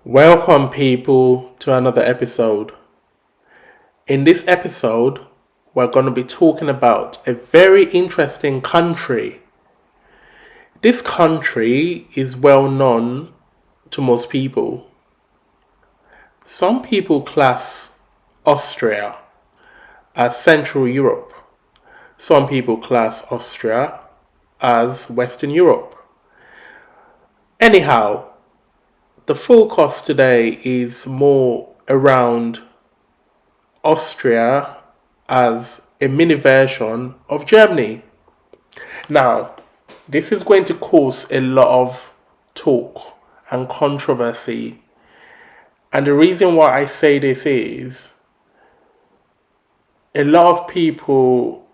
Welcome, people, to another episode. In this episode, we're going to be talking about a very interesting country. This country is well known to most people. Some people class Austria as Central Europe. Some people class Austria as Western Europe. Anyhow, the focus today is more around Austria as a mini version of Germany. Now, this is going to cause a lot of talk and controversy. And the reason why I say this is a lot of people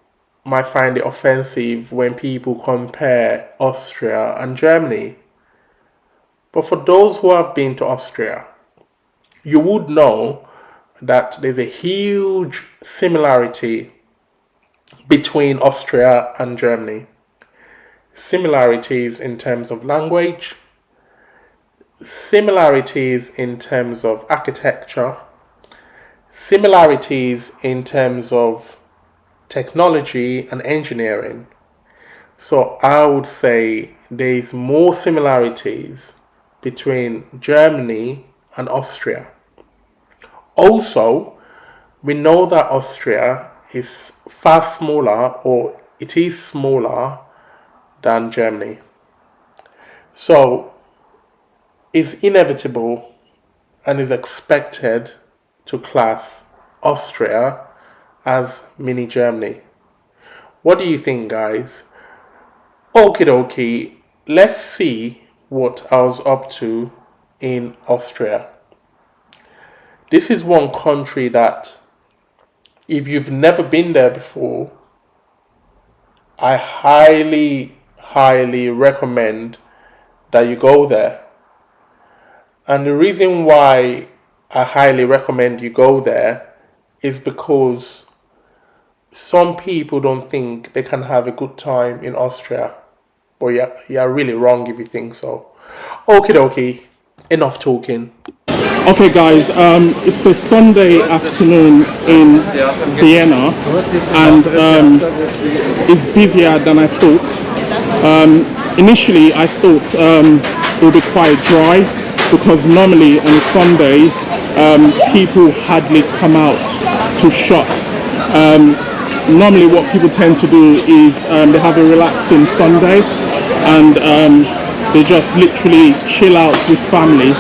might find it offensive when people compare Austria and Germany. But for those who have been to Austria, you would know that there's a huge similarity between Austria and Germany. Similarities in terms of language, similarities in terms of architecture, similarities in terms of technology and engineering. So I would say there's more similarities between Germany and Austria. Also, we know that Austria is far smaller, or it is smaller than Germany. So, it's inevitable and is expected to class Austria as mini Germany. What do you think, guys? Okie dokie, let's see what I was up to in Austria. This is one country that, if you've never been there before, I highly recommend that you go there. And the reason why I highly recommend you go there is because some people don't think they can have a good time in Austria. But you're really wrong if you think so. Okie dokie, enough talking. Okay guys, it's a Sunday afternoon in Vienna and it's busier than I thought. Initially I thought it would be quite dry because normally on a Sunday people hardly come out to shop. Normally what people tend to do is they have a relaxing Sunday and they just literally chill out with family.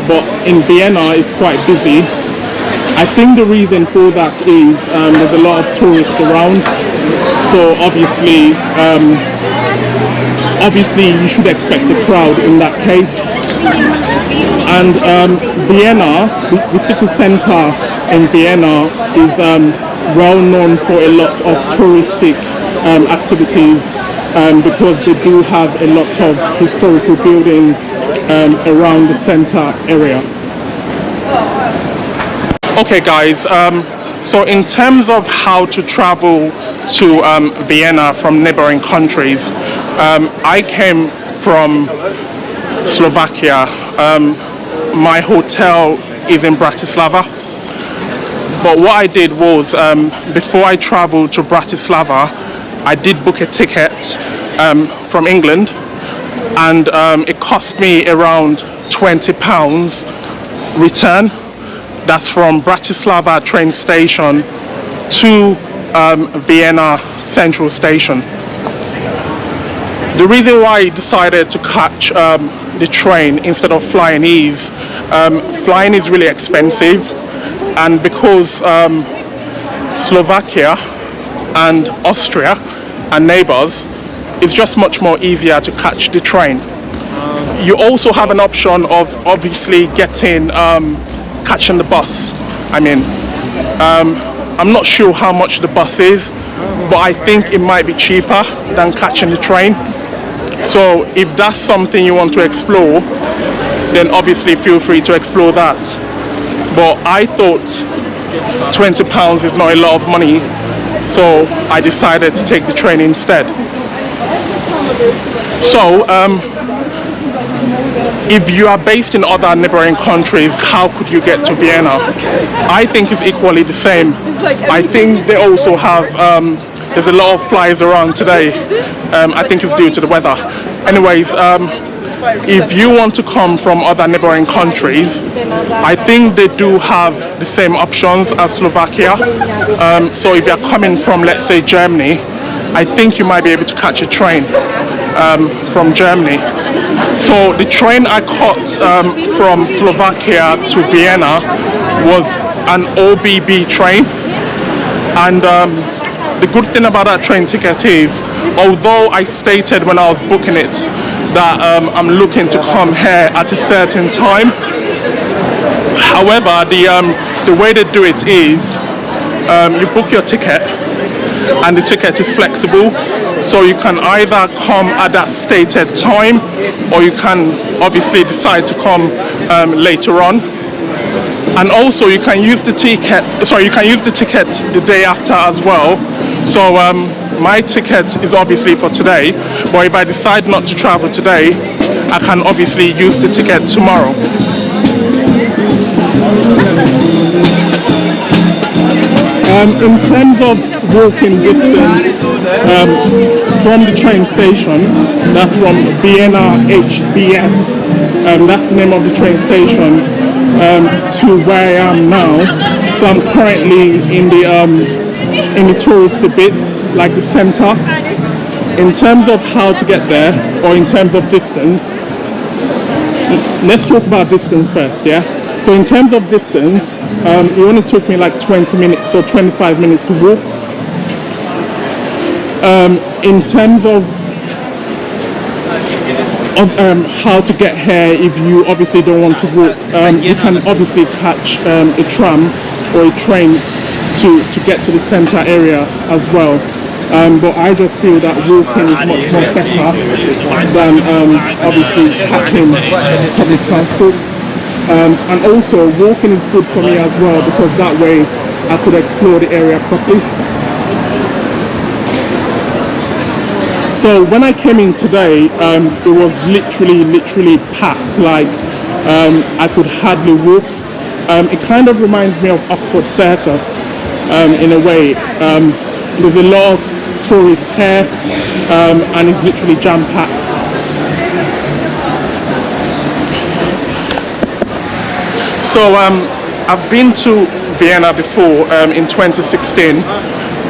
But in Vienna it's quite busy. I think the reason for that is there's a lot of tourists around, so obviously you should expect a crowd in that case. And Vienna, the city centre in Vienna is well known for a lot of touristic activities because they do have a lot of historical buildings around the center area. Okay guys, so in terms of how to travel to Vienna from neighboring countries, I came from Slovakia. My hotel is in Bratislava. But what I did was, before I traveled to Bratislava, I did book a ticket from England, and it cost me around £20 return. That's from Bratislava train station to Vienna Central Station. The reason why I decided to catch the train instead of flying is flying is really expensive, and because Slovakia and Austria are neighbors, it's just much more easier to catch the train. You also have an option of obviously catching the bus. I'm not sure how much the bus is, but I think it might be cheaper than catching the train. So if that's something you want to explore, then obviously feel free to explore that. But I thought £20 is not a lot of money, so I decided to take the train instead. So if you are based in other neighboring countries, how could you get to Vienna? I think it's equally the same. I think they also have, there's a lot of flies around today. I think it's due to the weather. Anyways, if you want to come from other neighboring countries, I think they do have the same options as Slovakia. So if you're coming from, let's say, Germany, I think you might be able to catch a train from Germany. So the train I caught from Slovakia to Vienna was an OBB train, and the good thing about that train ticket is, although I stated when I was booking it that I'm looking to come here at a certain time, however, the way they do it is you book your ticket and the ticket is flexible, so you can either come at that stated time or you can obviously decide to come later on. And also you can use the ticket, the day after as well. So my ticket is obviously for today, but if I decide not to travel today, I can obviously use the ticket tomorrow. In terms of walking distance from the train station, that's from Vienna HBF, that's the name of the train station, to where I am now. So I'm currently in the touristy bit, like the center. In terms of how to get there, or in terms of distance, let's talk about distance first, yeah? So in terms of distance, it only took me like 20 minutes or 25 minutes to walk. In terms of how to get here, if you obviously don't want to walk, you can obviously catch a tram or a train to get to the center area as well. But I just feel that walking is much more better than obviously catching public transport. And also walking is good for me as well, because that way I could explore the area properly. So when I came in today, it was literally packed. Like I could hardly walk. It kind of reminds me of Oxford Circus in a way. There's a lot of tourists here, and it's literally jam-packed. So I've been to Vienna before in 2016,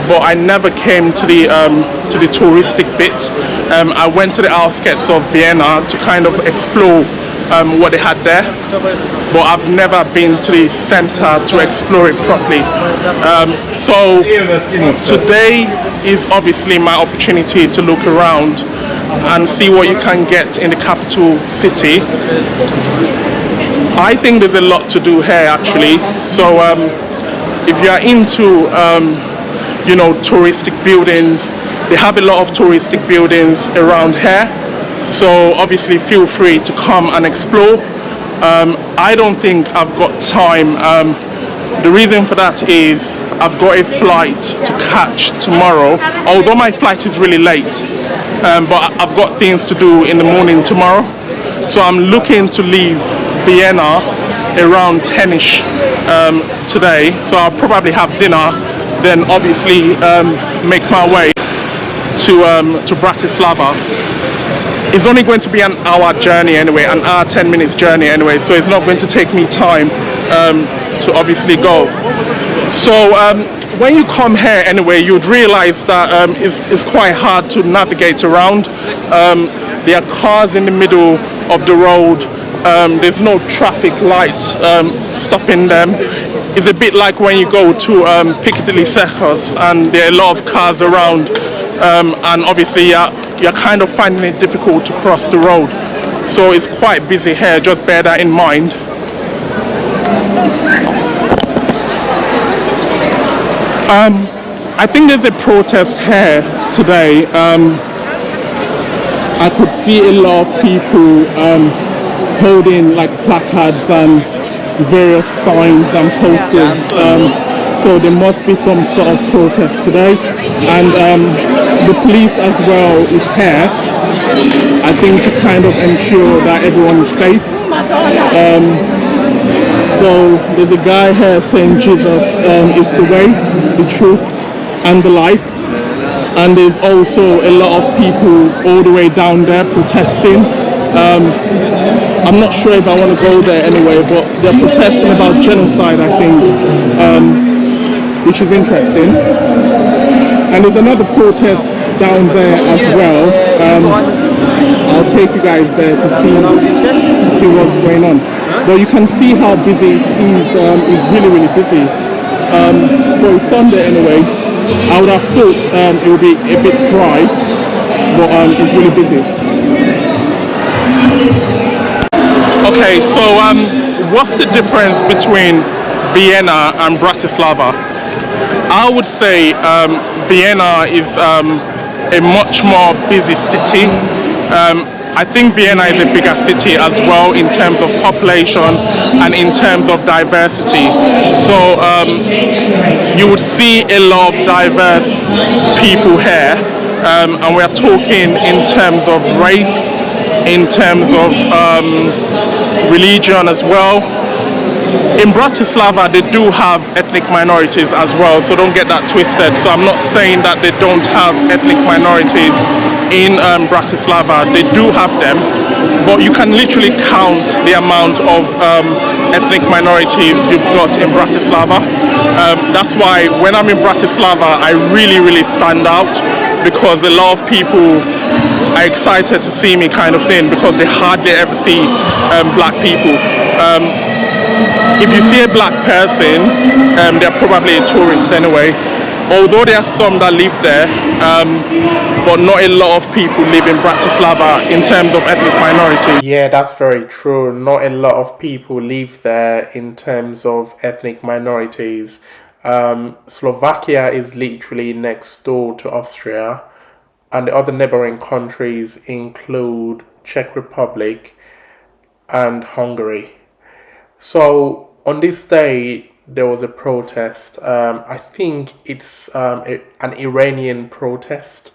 but I never came to the touristic bit. I went to the outskirts of Vienna to kind of explore what they had there, but I've never been to the center to explore it properly. So today is obviously my opportunity to look around and see what you can get in the capital city. I think there's a lot to do here actually. So if you are into touristic buildings, they have a lot of touristic buildings around here, so obviously feel free to come and explore. I don't think I've got time. The reason for that is I've got a flight to catch tomorrow, although my flight is really late, but I've got things to do in the morning tomorrow, so I'm looking to leave Vienna around 10ish today. So I'll probably have dinner, then obviously make my way to Bratislava. It's only going to be an hour journey anyway, an hour 10 minutes journey anyway, so it's not going to take me time to obviously go. So when you come here anyway, you'd realize that it's quite hard to navigate around. There are cars in the middle of the road. There's no traffic lights stopping them. It's a bit like when you go to Piccadilly Circus and there are a lot of cars around, and obviously you're kind of finding it difficult to cross the road. So it's quite busy here, just bear that in mind. I think there's a protest here today. I could see a lot of people holding like placards and various signs and posters So there must be some sort of protest today, and the police as well is here, I think, to kind of ensure that everyone is safe. So there's a guy here saying Jesus is the way, the truth, and the life. And there's also a lot of people all the way down there protesting. I'm not sure if I want to go there anyway, but they're protesting about genocide, I think, which is interesting. And there's another protest down there as well. I'll take you guys there to see what's going on. But you can see how busy it is. It's really, really busy. But it's Sunday anyway. I would have thought it would be a bit dry, but it's really busy. Okay, so what's the difference between Vienna and Bratislava? I would say Vienna is a much more busy city. I think Vienna is a bigger city as well in terms of population and in terms of diversity. So you would see a lot of diverse people here, and we're talking in terms of race, in terms of religion as well. In Bratislava, they do have ethnic minorities as well, so don't get that twisted. So I'm not saying that they don't have ethnic minorities in Bratislava. They do have them, but you can literally count the amount of ethnic minorities you've got in Bratislava. That's why when I'm in Bratislava, I really, really stand out, because a lot of people are excited to see me, kind of thing, because they hardly ever see black people. If you see a black person, they're probably a tourist anyway. Although there are some that live there, but not a lot of people live in Bratislava in terms of ethnic minority. Yeah, that's very true. Not a lot of people live there in terms of ethnic minorities. Slovakia is literally next door to Austria, and the other neighboring countries include Czech Republic and Hungary. So on this day, there was a protest. I think it's an Iranian protest.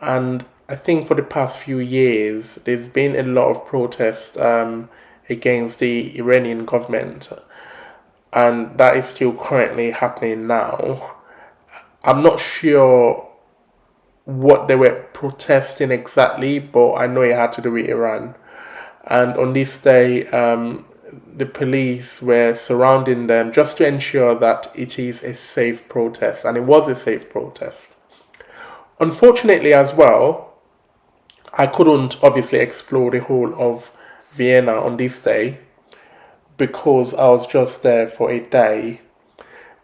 And I think for the past few years, there's been a lot of protests against the Iranian government. And that is still currently happening now. I'm not sure what they were protesting exactly, but I know it had to do with Iran. And on this day, the police were surrounding them just to ensure that it is a safe protest, and it was a safe protest. Unfortunately as well, I couldn't obviously explore the whole of Vienna on this day because I was just there for a day.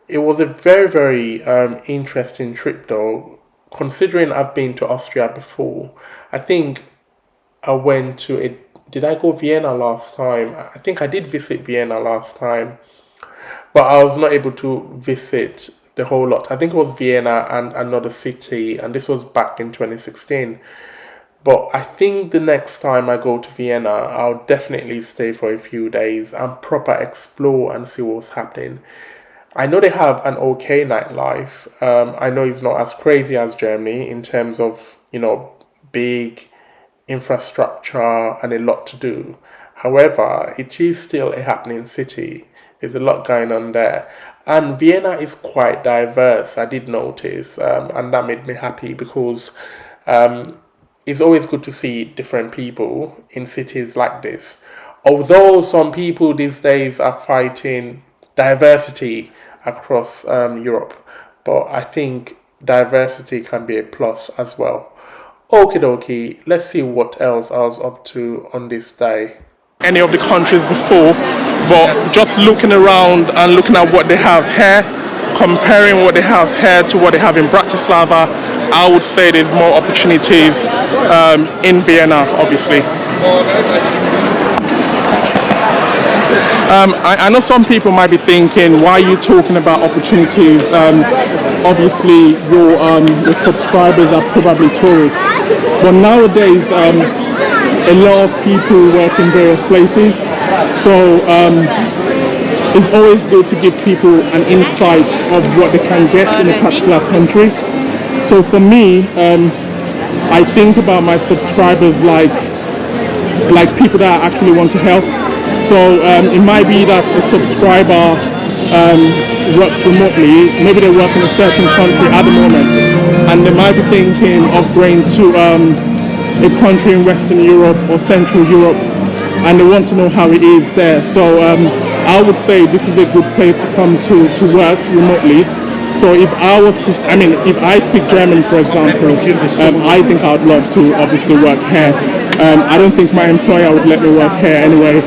It was a very, very interesting trip though, considering I've been to Austria before. I think I went to a Did I go Vienna last time? I think I did visit Vienna last time, but I was not able to visit the whole lot. I think it was Vienna and another city, and this was back in 2016. But I think the next time I go to Vienna, I'll definitely stay for a few days and proper explore and see what's happening. I know they have an okay nightlife. I know it's not as crazy as Germany in terms of, big infrastructure and a lot to do. However, it is still a happening city. There's a lot going on there. And Vienna is quite diverse, I did notice, and that made me happy because it's always good to see different people in cities like this. Although some people these days are fighting diversity across Europe, but I think diversity can be a plus as well. Okie dokie, let's see what else I was up to on this day. Any of the countries before, but just looking around and looking at what they have here, comparing what they have here to what they have in Bratislava, I would say there's more opportunities in Vienna, obviously. I know some people might be thinking, why are you talking about opportunities? Obviously, your subscribers are probably tourists. But nowadays, a lot of people work in various places. So it's always good to give people an insight of what they can get in a particular country. So for me, I think about my subscribers like people that I actually want to help. So it might be that a subscriber works remotely, maybe they work in a certain country at the moment, and they might be thinking of going to a country in Western Europe or Central Europe, and they want to know how it is there. So I would say this is a good place to come to work remotely. So if I was to, if I speak German, for example, I think I'd love to obviously work here. I don't think my employer would let me work here anyway.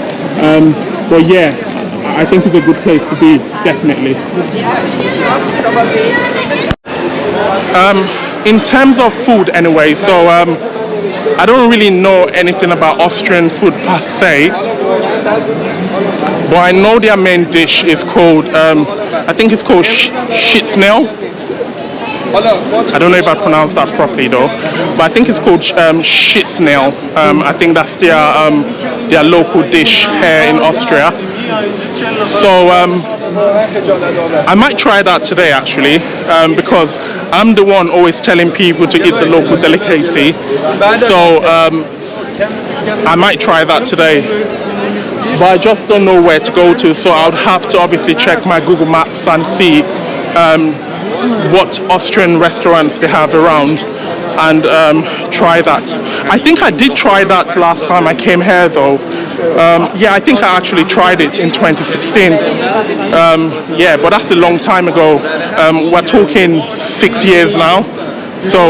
But yeah, I think it's a good place to be, definitely. In terms of food anyway, so I don't really know anything about Austrian food per se, but I know their main dish is called, I think it's called Schnitzel. I don't know if I pronounced that properly though, but I think it's called Schnitzel. I think that's their local dish here in Austria. So I might try that today actually, because I'm the one always telling people to eat the local delicacy. So I might try that today, but I just don't know where to go to. So I'll have to obviously check my Google Maps and see what Austrian restaurants they have around and try that. I think I did try that last time I came here though. Yeah, I think I actually tried it in 2016. Yeah, but that's a long time ago. We're talking 6 years now. So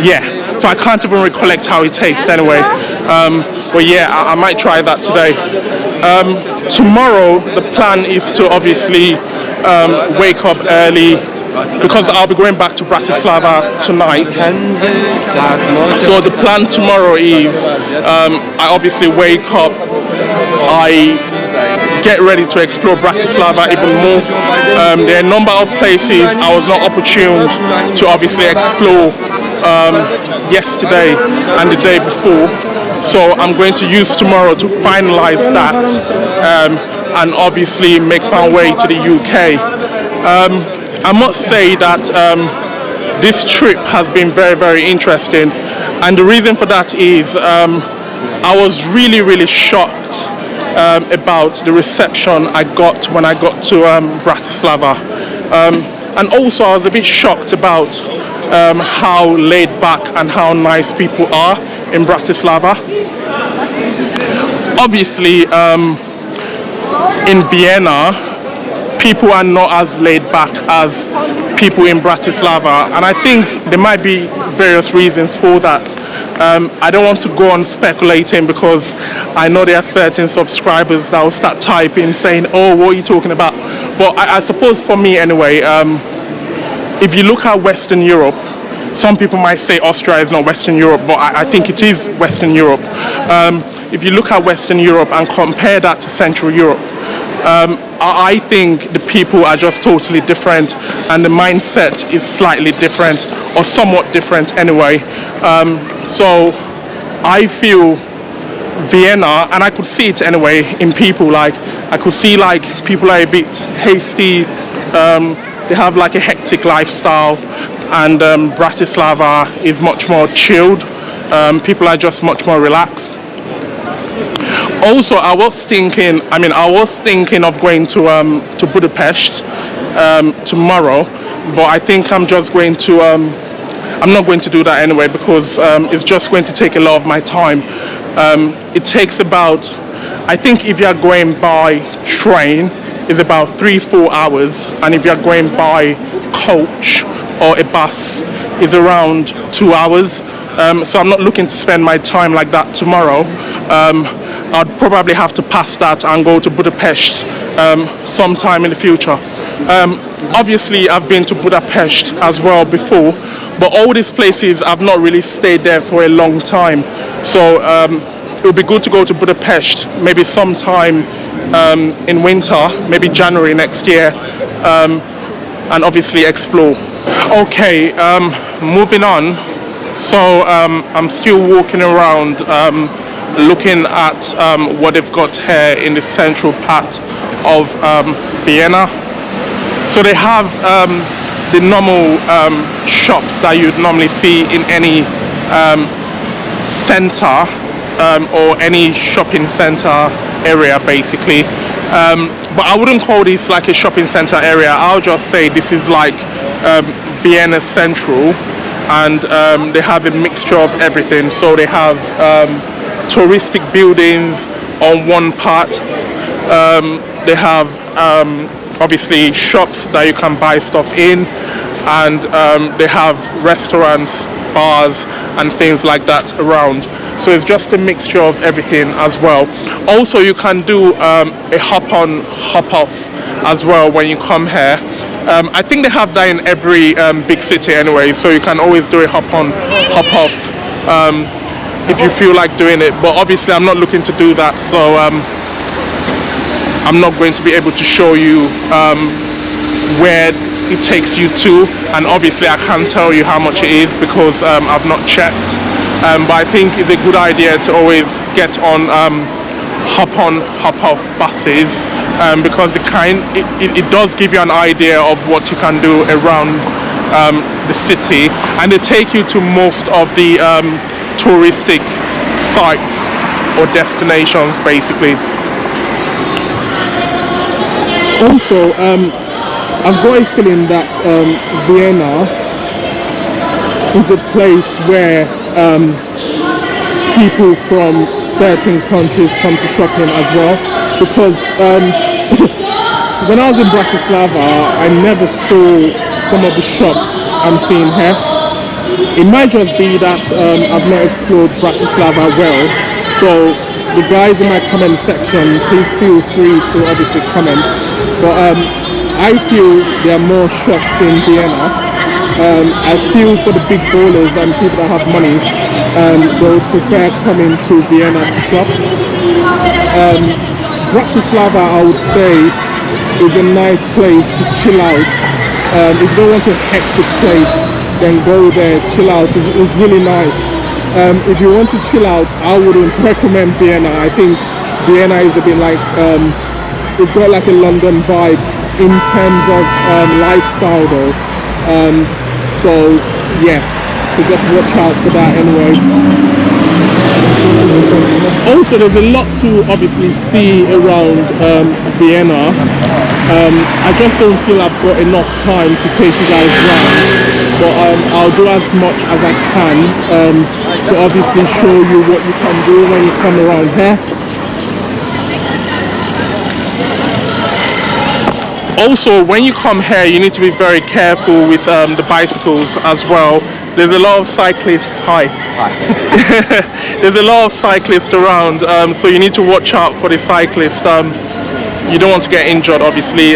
yeah, so I can't even recollect how it tastes anyway. But yeah, I might try that today. Tomorrow the plan is to obviously wake up early, because I'll be going back to Bratislava tonight. So the plan tomorrow is I obviously wake up, I get ready to explore Bratislava even more. There are a number of places I was not opportune to obviously explore yesterday and the day before. So I'm going to use tomorrow to finalize that and obviously make my way to the UK. I must say that this trip has been very, very interesting, and the reason for that is I was really shocked about the reception I got when I got to Bratislava, and also I was a bit shocked about how laid back and how nice people are in Bratislava. Obviously in Vienna people are not as laid back as people in Bratislava, and I think there might be various reasons for that. I don't want to go on speculating, because I know there are certain subscribers that will start typing saying, oh, what are you talking about? But I suppose for me anyway, if you look at Western Europe, some people might say Austria is not Western Europe, but I think it is Western Europe. If you look at Western Europe and compare that to Central Europe, I think the people are just totally different, and the mindset is slightly different, or somewhat different anyway. So I feel Vienna, and I could see it anyway in people, like I could see like people are a bit hasty, they have like a hectic lifestyle, and Bratislava is much more chilled. People are just much more relaxed. Also, I was thinking of going to Budapest tomorrow, but I think I'm just going to I'm not going to do that anyway, because it's just going to take a lot of my time. It takes about, I think if you're going by train, it's about 3-4 hours, and if you're going by coach or a bus, it's around 2 hours. So I'm not looking to spend my time like that tomorrow. I'd probably have to pass that and go to Budapest sometime in the future. Obviously I've been to Budapest as well before, but all these places I've not really stayed there for a long time. So it would be good to go to Budapest maybe sometime in winter, maybe January next year, and obviously explore. Okay, moving on. So I'm still walking around looking at what they've got here in the central part of Vienna. So they have the normal shops that you'd normally see in any center or any shopping center area, basically. But I wouldn't call this like a shopping center area. I'll just say this is like Vienna Central, and they have a mixture of everything. So they have touristic buildings on one part. They have obviously shops that you can buy stuff in, and they have restaurants, bars and things like that around. So it's just a mixture of everything as well. Also, you can do a hop on, hop off as well when you come here. I think they have that in every big city anyway, so you can always do a hop on, hop off if you feel like doing it. But obviously I'm not looking to do that, so I'm not going to be able to show you where it takes you to, and obviously I can't tell you how much it is because I've not checked. But I think it's a good idea to always get on hop on, hop off buses, because it does give you an idea of what you can do around the city, and they take you to most of the touristic sites or destinations, basically. Also, I've got a feeling that Vienna is a place where people from certain countries come to shop in as well, because when I was in Bratislava I never saw some of the shops I'm seeing here. It might just be that I've not explored Bratislava well, so the guys in my comment section, please feel free to obviously comment, but I feel there are more shops in Vienna. I feel for the big ballers and people that have money, they would prefer coming to Vienna to shop. Bratislava, I would say, is a nice place to chill out. If you don't want a hectic place, then go there, chill out. It's really nice. If you want to chill out, I wouldn't recommend Vienna. I think Vienna is a bit like, it's got like a London vibe in terms of lifestyle though. So yeah, so just watch out for that anyway. Also, there's a lot to obviously see around Vienna. I just don't feel I've got enough time to take you guys around, but I'll do as much as I can to obviously show you what you can do when you come around here. Also, when you come here, you need to be very careful with the bicycles as well. There's a lot of cyclists. Hi. There's a lot of cyclists around, so you need to watch out for the cyclists. You don't want to get injured, obviously.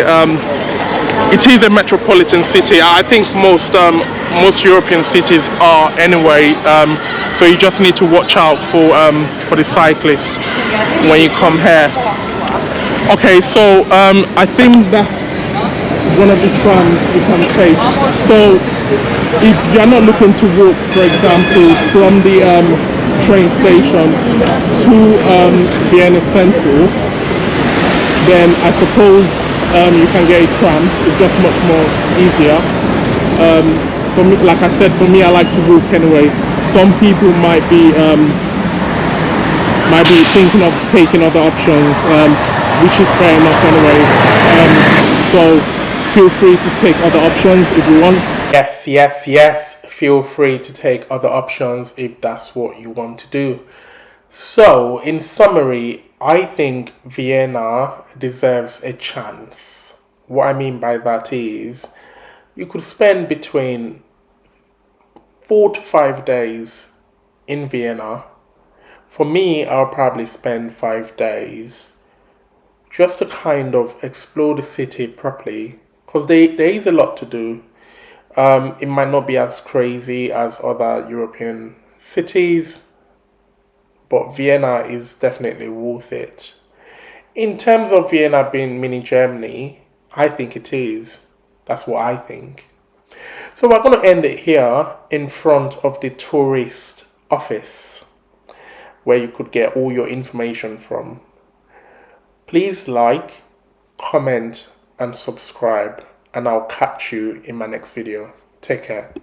It is a metropolitan city. I think most European cities are anyway. So you just need to watch out for the cyclists when you come here. Okay, so I think that's one of the trams you can take. So if you're not looking to walk, for example, from the train station to Vienna Central, then I suppose you can get a tram. It's just much more easier. For me, like I said, for me, I like to walk anyway. Some people might be thinking of taking other options, which is fair enough anyway. So feel free to take other options if you want. Yes. Feel free to take other options if that's what you want to do. So, in summary, I think Vienna deserves a chance. What I mean by that is, you could spend between 4 to 5 days in Vienna. For me, I'll probably spend 5 days just to kind of explore the city properly, because there is a lot to do. It might not be as crazy as other European cities, but Vienna is definitely worth it. In terms of Vienna being mini Germany, I think it is. That's what I think. So we're going to end it here in front of the tourist office, where you could get all your information from. Please like, comment, and subscribe, and I'll catch you in my next video. Take care.